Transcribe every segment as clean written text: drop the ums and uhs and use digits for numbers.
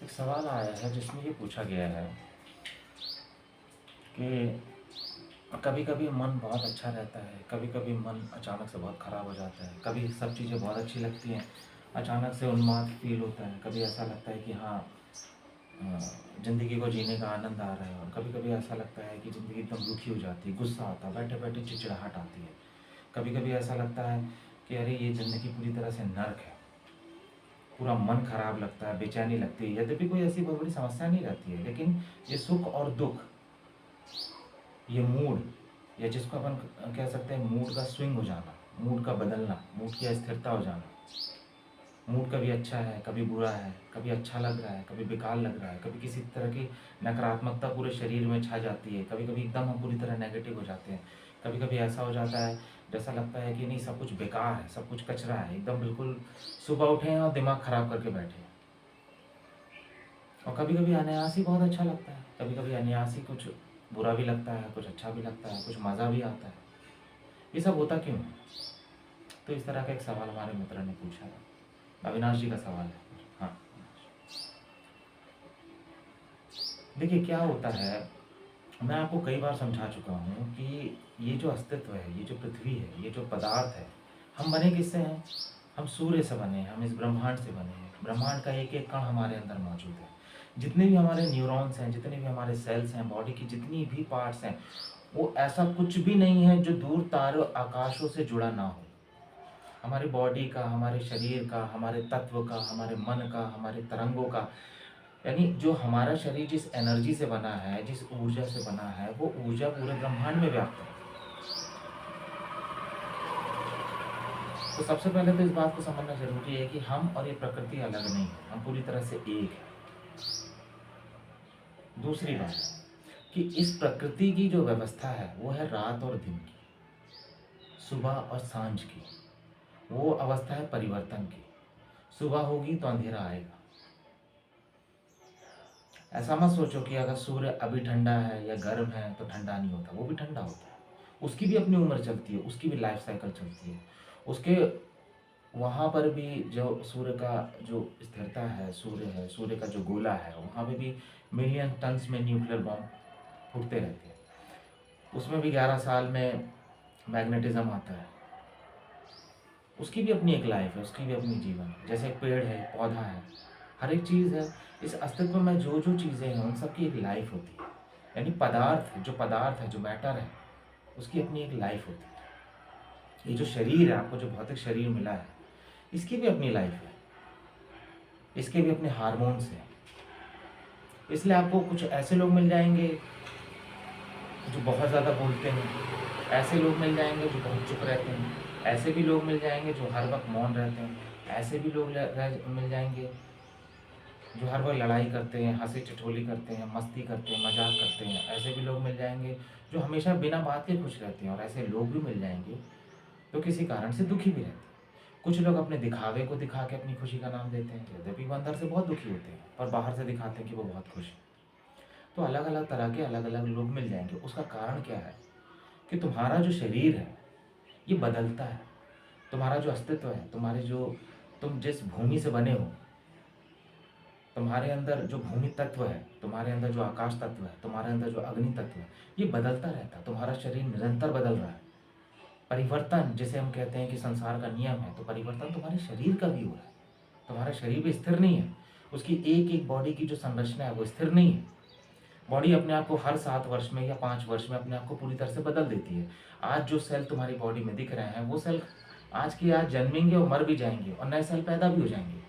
एक सवाल आया है जिसमें ये पूछा गया है कि कभी कभी मन बहुत अच्छा रहता है, कभी कभी मन अचानक से बहुत ख़राब हो जाता है। कभी सब चीज़ें बहुत अच्छी लगती हैं, अचानक से उन्माद फील होता है। कभी ऐसा लगता है कि हाँ, ज़िंदगी को जीने का आनंद आ रहा है। और कभी कभी ऐसा लगता है कि ज़िंदगी एकदम दुखी हो जाती है, गुस्सा आता है, बैठे बैठे चिड़चिड़ाहट आती है। कभी कभी ऐसा लगता है कि अरे ये ज़िंदगी पूरी तरह से नर्क है, पूरा मन खराब लगता है, बेचैनी लगती है। यद्यपि कोई ऐसी बहुत बड़ी समस्या नहीं रहती है, लेकिन ये सुख और दुख, ये मूड, या जिसको अपन कह सकते हैं मूड का स्विंग हो जाना, मूड का बदलना, मूड की अस्थिरता हो जाना। मूड कभी अच्छा है, कभी बुरा है, कभी अच्छा लग रहा है, कभी बेकार लग रहा है, कभी किसी तरह की नकारात्मकता पूरे शरीर में छा जाती है, कभी कभी एकदम हम पूरी तरह नेगेटिव हो जाते हैं। कभी कभी ऐसा हो जाता है जैसा लगता है कि नहीं, सब कुछ बेकार है, सब कुछ कचरा है, एकदम बिल्कुल सुबह उठे हैं और दिमाग खराब करके बैठे हैं। और कभी कभी अनायास ही बहुत अच्छा लगता है, कभी कभी अनायास ही कुछ बुरा भी लगता है, कुछ अच्छा भी लगता है, कुछ मज़ा भी आता है। ये सब होता क्यों है? तो इस तरह का एक सवाल हमारे मित्र ने पूछा है। अविनाश जी का सवाल है। हाँ, देखिए क्या होता है, मैं आपको कई बार समझा चुका हूँ कि ये जो अस्तित्व है, ये जो पृथ्वी है, ये जो पदार्थ है, हम बने किससे हैं? हम सूर्य से बने हैं, हम इस ब्रह्मांड से बने हैं। ब्रह्मांड का एक एक कण हमारे अंदर मौजूद है। जितने भी हमारे न्यूरॉन्स हैं, जितने भी हमारे सेल्स हैं, बॉडी की जितनी भी पार्ट्स हैं, वो ऐसा कुछ भी नहीं है जो दूर तारों आकाशों से जुड़ा ना हो। हमारी बॉडी का, हमारे शरीर का, हमारे तत्व का, हमारे मन का, हमारे तरंगों का, यानी जो हमारा शरीर जिस एनर्जी से बना है, जिस ऊर्जा से बना है, वो ऊर्जा पूरे ब्रह्मांड में व्याप्त है। तो सबसे पहले तो इस बात को समझना जरूरी है कि हम और ये प्रकृति अलग नहीं है, हम पूरी तरह से एक है। दूसरी बात कि इस प्रकृति की जो व्यवस्था है वो है रात और दिन की, सुबह और सांझ की। वो अवस्था है परिवर्तन की। सुबह होगी तो अंधेरा आएगा। ऐसा मत सोचो कि अगर सूर्य अभी ठंडा है या गर्म है तो ठंडा नहीं होता, वो भी ठंडा होता है। उसकी भी अपनी उम्र चलती है, उसकी भी लाइफ साइकिल चलती है। उसके वहाँ पर भी जो सूर्य का जो स्थिरता है, सूर्य है, सूर्य का जो गोला है, वहाँ पे भी मिलियन टन्स में न्यूक्लियर बॉम्ब फूटते रहते हैं। उसमें भी 11 साल में मैग्नेटिज्म आता है। उसकी भी अपनी एक लाइफ है, उसकी भी अपनी जीवन है। जैसे एक पेड़ है, पौधा है, हर एक चीज़ है। इस अस्तित्व में जो जो चीज़ें हैं उन सब की एक लाइफ होती है। यानी जो पदार्थ है, जो मैटर है, उसकी अपनी एक लाइफ होती है। ये जो शरीर है, आपको जो भौतिक शरीर मिला है, इसकी भी अपनी लाइफ है, इसके भी अपने हार्मोन्स हैं। इसलिए आपको कुछ ऐसे लोग मिल जाएंगे जो बहुत ज़्यादा बोलते हैं, ऐसे लोग मिल जाएंगे जो बहुत चुप रहते हैं, ऐसे भी लोग मिल जाएंगे जो हर वक्त मौन रहते हैं, ऐसे भी लोग मिल जाएंगे जो हर वक्त लड़ाई करते हैं, हंसी ठिठोली करते हैं, मस्ती करते हैं, मजाक करते हैं। ऐसे भी लोग मिल जाएंगे जो हमेशा बिना बात के खुश रहते हैं, और ऐसे लोग भी मिल जाएंगे तो किसी कारण से दुखी भी रहते हैं। कुछ लोग अपने दिखावे को दिखा के अपनी खुशी का नाम देते हैं, यद्यपि वो अंदर से बहुत दुखी होते हैं, पर बाहर से दिखाते हैं कि वो बहुत खुश हैं। तो अलग अलग तरह के अलग अलग लोग मिल जाएंगे। उसका कारण क्या है कि तुम्हारा जो शरीर है ये बदलता है। तुम्हारा जो अस्तित्व है, तुम्हारे जो तुम जिस भूमि से बने हो, तुम्हारे अंदर जो भूमि तत्व है, तुम्हारे अंदर जो आकाश तत्व है, तुम्हारे अंदर जो अग्नि तत्व है, ये बदलता रहता है। तुम्हारा शरीर निरंतर बदल रहा है। परिवर्तन जिसे हम कहते हैं कि संसार का नियम है, तो परिवर्तन तुम्हारे शरीर का भी हो रहा है। तुम्हारा शरीर भी स्थिर नहीं है। उसकी एक एक बॉडी की जो संरचना है वो स्थिर नहीं है। बॉडी अपने आप को हर 7 वर्ष में या 5 वर्ष में अपने आप को पूरी तरह से बदल देती है। आज जो सेल तुम्हारी बॉडी में दिख रहे हैं वो सेल आज के आज जन्मेंगे और मर भी जाएंगे, और नए सेल पैदा भी हो जाएंगे।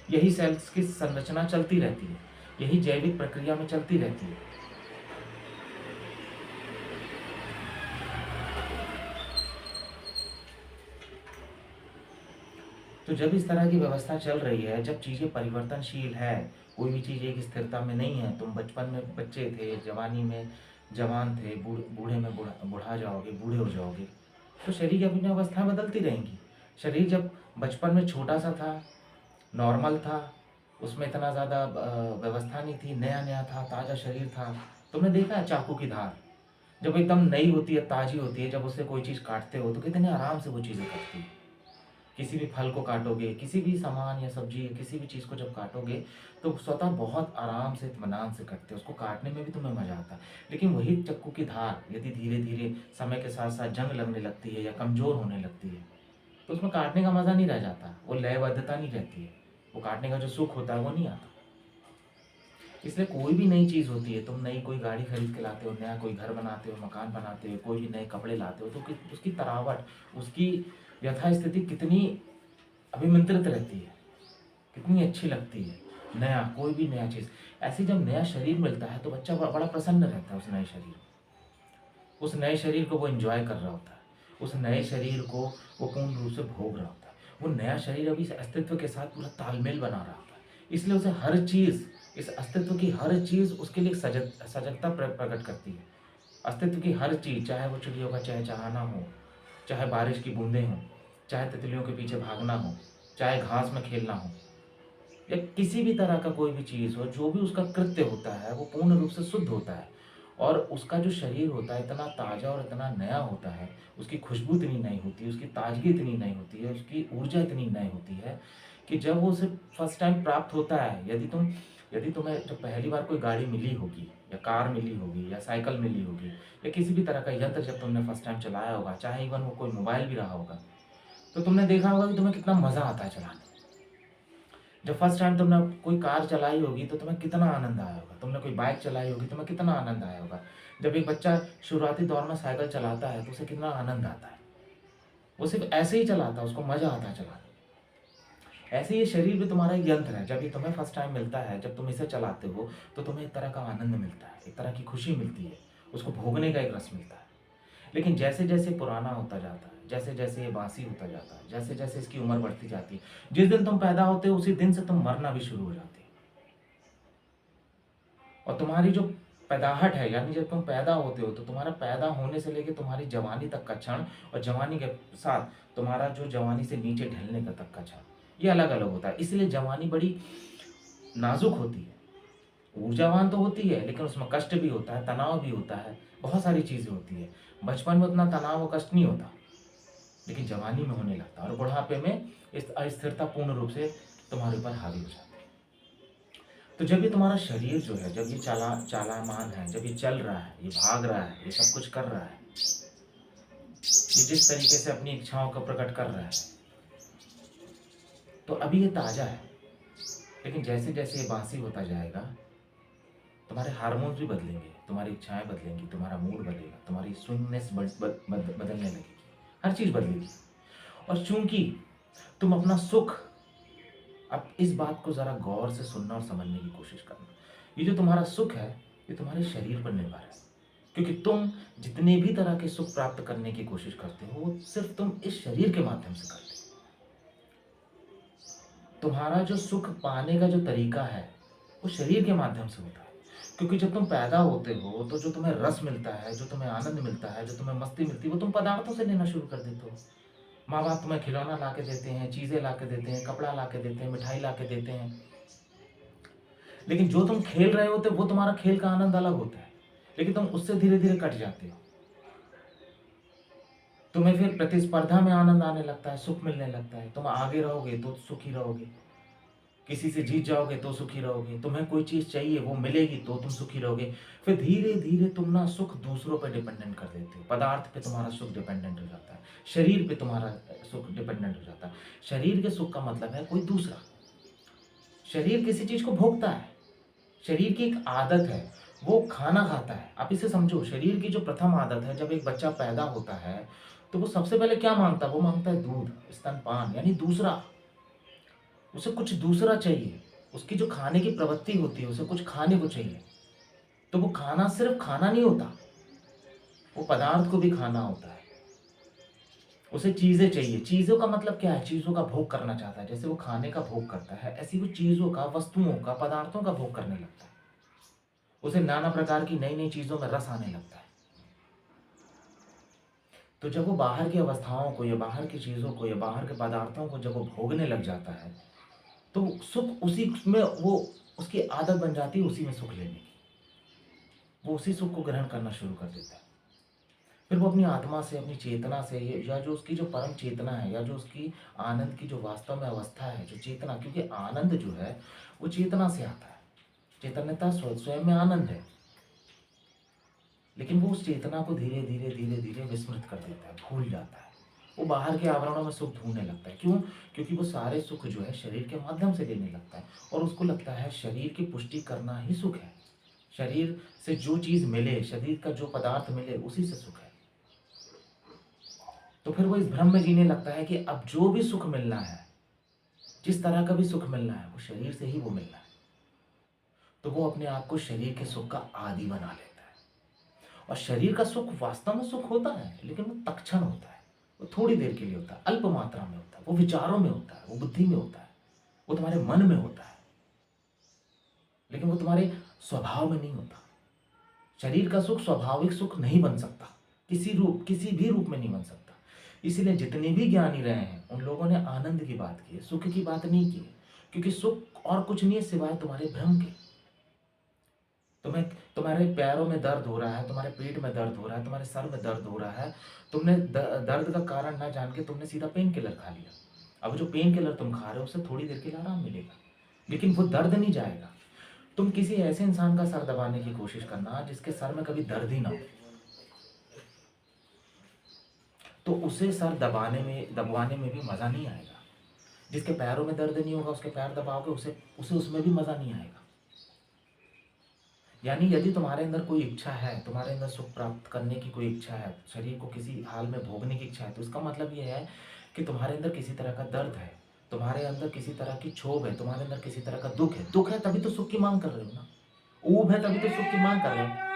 यही सेल्स की संरचना चलती रहती है, यही जैविक प्रक्रिया में चलती रहती है। तो जब इस तरह की व्यवस्था चल रही है, जब चीज़ें परिवर्तनशील है, कोई भी चीज़ एक स्थिरता में नहीं है। तुम बचपन में बच्चे थे, जवानी में जवान थे, बूढ़े में बुढ़ा जाओगे, बूढ़े हो जाओगे, तो शरीर की अपनी अवस्थाएं बदलती रहेंगी। शरीर जब बचपन में छोटा सा था, नॉर्मल था, उसमें इतना ज़्यादा व्यवस्था नहीं थी, नया नया था, ताज़ा शरीर था। तुमने देखा है चाकू की धार जब एकदम नई होती है, ताज़ी होती है, जब उससे कोई चीज़ काटते हो तो कितने आराम से वो चीज़ें कटती है, किसी भी फल को काटोगे, किसी भी सामान या सब्जी या किसी भी चीज़ को जब काटोगे तो स्वतः बहुत आराम से इत्मीनान से कटते हो, उसको काटने में भी तुम्हें मज़ा आता है। लेकिन वही चाकू की धार यदि धीरे धीरे समय के साथ साथ जंग लगने लगती है या कमज़ोर होने लगती है तो उसमें काटने का मज़ा नहीं रह जाता, वो लयबद्धता नहीं रहती है, वो काटने का जो सुख होता है वो नहीं आता। इसलिए कोई भी नई चीज़ होती है, तुम नई कोई गाड़ी खरीद के लाते हो, नया कोई घर बनाते हो, मकान बनाते हो, कोई भी नए कपड़े लाते हो तो उसकी तरावट, उसकी यथास्थिति कितनी अभिमंत्रित रहती है, कितनी अच्छी लगती है। नया कोई भी नया चीज़, ऐसे जब नया शरीर मिलता है तो बच्चा बड़ा प्रसन्न रहता है उस नए शरीर, उस नए शरीर को वो एंजॉय कर रहा होता है, उस नए शरीर को वो पूर्ण रूप से भोग रहा होता है। वो नया शरीर अभी इस अस्तित्व के साथ पूरा तालमेल बना रहा होता है, इसलिए उसे हर चीज़, इस अस्तित्व की हर चीज़ उसके लिए सजगता प्रकट करती है। अस्तित्व की हर चीज़, चाहे वो चिड़ियों का चहचहाना हो, चाहे बारिश की बूंदें हों, चाहे तितलियों के पीछे भागना हो, चाहे घास में खेलना हो, या किसी भी तरह का कोई भी चीज़ हो, जो भी उसका कृत्य होता है वो पूर्ण रूप से शुद्ध होता है। और उसका जो शरीर होता है इतना ताज़ा और इतना नया होता है, उसकी खुशबू इतनी नई होती है, उसकी ताजगी इतनी नई होती है, उसकी ऊर्जा इतनी नई होती है कि जब वो उसे फर्स्ट टाइम प्राप्त होता है, यदि तुम्हें जब पहली बार कोई गाड़ी मिली होगी या कार मिली होगी या साइकिल मिली होगी या किसी भी तरह का यंत्र जब तुमने फर्स्ट टाइम चलाया होगा, चाहे इवन वो कोई मोबाइल भी रहा होगा, तो तुमने देखा होगा कि तुम्हें कितना मज़ा आता है चलाने में। जब फर्स्ट टाइम तुमने कोई कार चलाई होगी तो तुम्हें कितना आनंद आया होगा, तुमने कोई बाइक चलाई होगी तुम्हें कितना आनंद आया होगा। जब एक बच्चा शुरुआती दौर में साइकिल चलाता है तो उसे कितना आनंद आता है, वो सिर्फ ऐसे ही चलाता है, उसको मजा आता है चलाने। ऐसे ये शरीर भी तुम्हारा एक यंत्र है, जब ये तुम्हें फर्स्ट टाइम मिलता है, जब तुम इसे चलाते हो तो तुम्हें एक तरह का आनंद मिलता है, एक तरह की खुशी मिलती है, उसको भोगने का एक रस मिलता है। लेकिन जैसे जैसे पुराना होता जाता है, जैसे जैसे ये बासी होता जाता है, जैसे जैसे इसकी उम्र बढ़ती जाती है, जिस दिन तुम पैदा होते हो उसी दिन से तुम मरना भी शुरू हो जाती है। और तुम्हारी जो पैदाहट है, यानी जब तुम पैदा होते हो तो तुम्हारा पैदा होने से लेकर तुम्हारी जवानी तक का क्षण और जवानी के साथ तुम्हारा जो जवानी से नीचे ढलने का तक का क्षण, ये अलग अलग होता है। इसलिए जवानी बड़ी नाजुक होती है, ऊर्जावान तो होती है लेकिन उसमें कष्ट भी होता है, तनाव भी होता है, बहुत सारी चीज़ें होती है। बचपन में उतना तनाव और कष्ट नहीं होता, लेकिन जवानी में होने लगता है और बुढ़ापे में इस अस्थिरता पूर्ण रूप से तुम्हारे ऊपर हावी हो जाती है। तो जब ये तुम्हारा शरीर जो है, जब ये चालामान है, जब ये चल रहा है, ये भाग रहा है, ये सब कुछ कर रहा है, ये जिस तरीके से अपनी इच्छाओं को प्रकट कर रहा है, तो अभी ये ताज़ा है। लेकिन जैसे जैसे ये बासी होता जाएगा तुम्हारे हार्मोन्स भी बदलेंगे, तुम्हारी इच्छाएं बदलेंगी, तुम्हारा मूड बदलेगा, तुम्हारी स्विंगनेस बदलने लगेगी, हर चीज़ बदलेगी। और चूंकि तुम अपना सुख, अब इस बात को ज़रा गौर से सुनना और समझने की कोशिश करना, ये जो तुम्हारा सुख है ये तुम्हारे शरीर पर निर्भर है। क्योंकि तुम जितने भी तरह के सुख प्राप्त करने की कोशिश करते हो वो सिर्फ तुम इस शरीर के माध्यम से करते हो। तुम्हारा जो सुख पाने का जो तरीका है वो शरीर के माध्यम से होता है। क्योंकि जब तुम पैदा होते हो तो जो तुम्हें रस मिलता है, जो तुम्हें आनंद मिलता है, जो तुम्हें मस्ती मिलती है, वो तुम पदार्थों से लेना शुरू कर देते हो। माँ बाप तुम्हें खिलौना ला के देते हैं, चीज़ें ला के देते हैं, कपड़ा ला के देते हैं, मिठाई ला के देते हैं। लेकिन जो तुम खेल रहे होते वो तुम्हारा खेल का आनंद अलग होता है, लेकिन तुम उससे धीरे धीरे कट जाते हो। तुम्हें फिर प्रतिस्पर्धा में आनंद आने लगता है, सुख मिलने लगता है। तुम आगे रहोगे तो सुखी रहोगे, किसी से जीत जाओगे तो सुखी रहोगे, तुम्हें कोई चीज़ चाहिए वो मिलेगी तो तुम सुखी रहोगे। फिर धीरे धीरे तुम ना सुख दूसरों पर डिपेंडेंट कर देते हो, पदार्थ पे तुम्हारा सुख डिपेंडेंट हो जाता है, शरीर पे तुम्हारा सुख डिपेंडेंट हो जाता है। शरीर के सुख का मतलब है कोई दूसरा। शरीर किसी चीज़ को भोगता है, शरीर की एक आदत है, वो खाना खाता है। आप इसे समझो, शरीर की जो प्रथम आदत है, जब एक बच्चा पैदा होता है तो वो सबसे पहले क्या मांगता है? वो मांगता है दूध, स्तनपान, यानी दूसरा। उसे कुछ दूसरा चाहिए, उसकी जो खाने की प्रवृत्ति होती है उसे कुछ खाने को चाहिए। तो वो खाना सिर्फ खाना नहीं होता, वो पदार्थ को भी खाना होता है। उसे चीजें चाहिए। चीजों का मतलब क्या है? चीजों का भोग करना चाहता है। जैसे वो खाने का भोग करता है ऐसी वो चीजों का, वस्तुओं का, पदार्थों का भोग करने लगता है। उसे नाना प्रकार की नई नई चीजों में रस आने लगता है। तो जब वो बाहर की अवस्थाओं को या बाहर की चीजों को या बाहर के पदार्थों को जब वो भोगने लग जाता है तो सुख उसी में, वो उसकी आदत बन जाती है उसी में सुख लेने की। वो उसी सुख को ग्रहण करना शुरू कर देता है। फिर वो अपनी आत्मा से, अपनी चेतना से, या जो उसकी जो परम चेतना है, या जो उसकी आनंद की जो वास्तव में अवस्था है, जो चेतना, क्योंकि आनंद जो है वो चेतना से आता है। चैतन्यता स्वयं में आनंद है, लेकिन वो उस चेतना को धीरे धीरे धीरे धीरे विस्मृत कर देता है, भूल जाता है। वो बाहर के आवरणों में सुख ढूंढने लगता है। क्यों? क्योंकि वो सारे सुख जो है शरीर के माध्यम से लेने लगता है, और उसको लगता है शरीर की पुष्टि करना ही सुख है। शरीर से जो चीज मिले, शरीर का जो पदार्थ मिले, उसी से सुख है। तो फिर वो इस भ्रम में जीने लगता है कि अब जो भी सुख मिलना है, जिस तरह का भी सुख मिलना है, वो शरीर से ही वो मिलना है। तो वो अपने आप को शरीर के सुख का आदी बना लेता है। और शरीर का सुख वास्तव में सुख होता है, लेकिन वो तत्क्षण होता है, वो थोड़ी देर के लिए होता है, अल्प मात्रा में होता है, वो विचारों में होता है, वो बुद्धि में होता है, वो तुम्हारे मन में होता है, लेकिन वो तुम्हारे स्वभाव में नहीं होता। शरीर का सुख स्वाभाविक सुख नहीं बन सकता, किसी भी रूप में नहीं बन सकता। इसीलिए जितने भी ज्ञानी रहे हैं, उन लोगों ने आनंद की बात की है, सुख की बात नहीं की है। क्योंकि सुख और कुछ नहीं है सिवाय तुम्हारे भ्रम के। तुम्हारे पैरों में दर्द हो रहा है, तुम्हारे पेट में दर्द हो रहा है, तुम्हारे सर में दर्द हो रहा है, तुमने दर्द का कारण ना जान के तुमने सीधा पेन किलर खा लिया। अब जो पेन किलर तुम खा रहे हो, उससे थोड़ी देर के लिए आराम मिलेगा, लेकिन वो दर्द नहीं जाएगा। तुम किसी ऐसे इंसान का सर दबाने की कोशिश करना जिसके सर में कभी दर्द ही ना हो, तो उसे सर दबाने में भी मजा नहीं आएगा। जिसके पैरों में दर्द नहीं होगा, उसके पैर दबाओगे, उसे उसमें भी मजा नहीं आएगा। यानी यदि तुम्हारे अंदर कोई इच्छा है, तुम्हारे अंदर सुख प्राप्त करने की कोई इच्छा है, शरीर को किसी हाल में भोगने की इच्छा है, तो इसका मतलब यह है कि तुम्हारे अंदर किसी तरह का दर्द है, तुम्हारे अंदर किसी तरह की क्षोभ है, तुम्हारे अंदर किसी तरह का दुख है। दुख है तभी तो सुख की मांग कर रहे हो ना, ऊब है तभी तो सुख की मांग कर रहे हो।